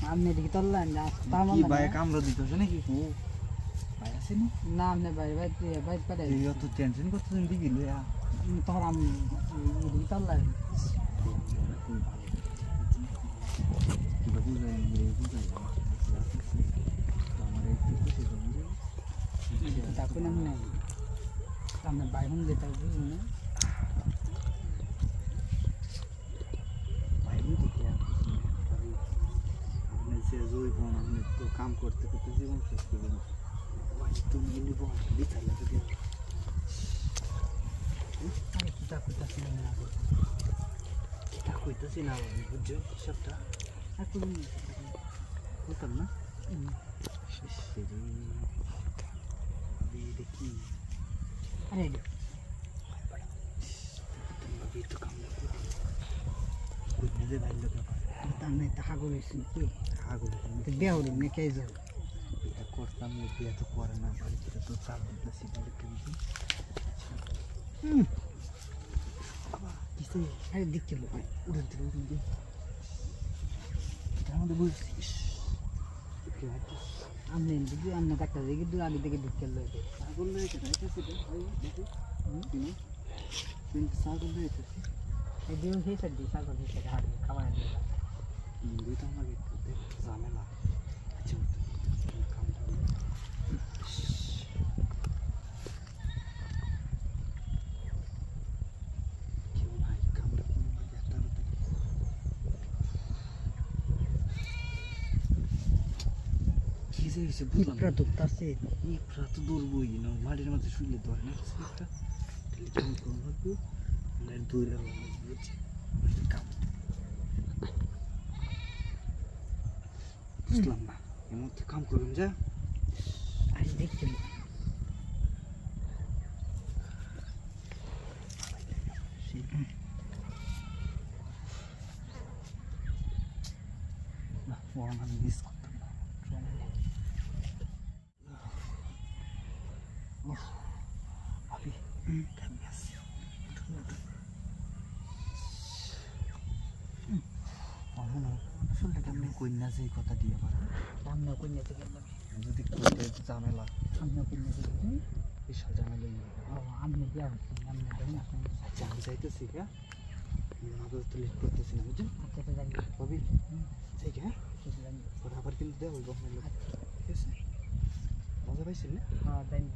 আপনি এদিকে চললেন কি ভাই কামড় দিতেছে নাকি ভাই আসেনি না আপনি ভাই ভাই ভাই পারে এই অত টেনশন করতেছেন দিবি লইয়া তখন আমি এদিকে চললেন কিবা বুঝাই বুঝাই আমার একটু খুশি করবো তারপরে আমি নাই আপনার ভাই বোন যেটা বুঝুন না ভাই বোন তো আপনি যে জৈব আপনি তো কাম করতে করতে জীবন শেষ করবেন তুমি গেলে বিচার লাগে দেওয়া আরে কিতা কইতাছি না কিতা কইতাছি না আমি বুঝছো সবটা আর কোন হতাম না দেখি আরে তো কাম কই ভাই লোক আমি টাকা করেছি কি আগুন বিয়া হলো না কে যাও এটা করতাম বিয়ে তো করে না বাড়িতে তো চাপ দিতেছি কিছু আরে দেখতে লোক উড়ে দিল আমাদের বুঝছিস আপনি দিদি আপনি কাটটা দেখি দু আগে থেকে দেখতে লোক ছাগল রয়েছে কিন্তু ছাগল রয়েছে এই দিন সেই সাইড সাগর সেই সাইড হাড়ি খাবার দিয়ে দুইটা আমাকে ঝামেলা আচ্ছা কেউ নাই কামড়া কি যে হয়েছে বুঝলাম ইপরা ধরতাছে ইপরা তো দৌড়বই না মাটির মধ্যে শুইলে ধরে না ইপরা টেলিফোন করবো দৌড়ে বুঝছি বুঝলাম না এর মধ্যে কাম করবেন যা আরে দেখতে লোক না ফোন আমি মিস করতাম না ভাবি কেমন আছি আসলে কেমন কন্যা যে কথা দিয়ে আবার সামনে কন্যা থেকে যদি করতে ঝামেলা সামনে কন্যা থেকে বিশাল ঝামেলা আপনি বিয়া হচ্ছেন আপনি দেখেন আপনি আচ্ছা আমি যাইতেছি হ্যাঁ আমাদের তো লেট করতেছি না বুঝছেন আচ্ছা তো জানি ভাবি ঠিক হ্যাঁ জানি আবার কিন্তু দেওয়া হইব ঠিক আছে মজা পাইছেন না হ্যাঁ জানি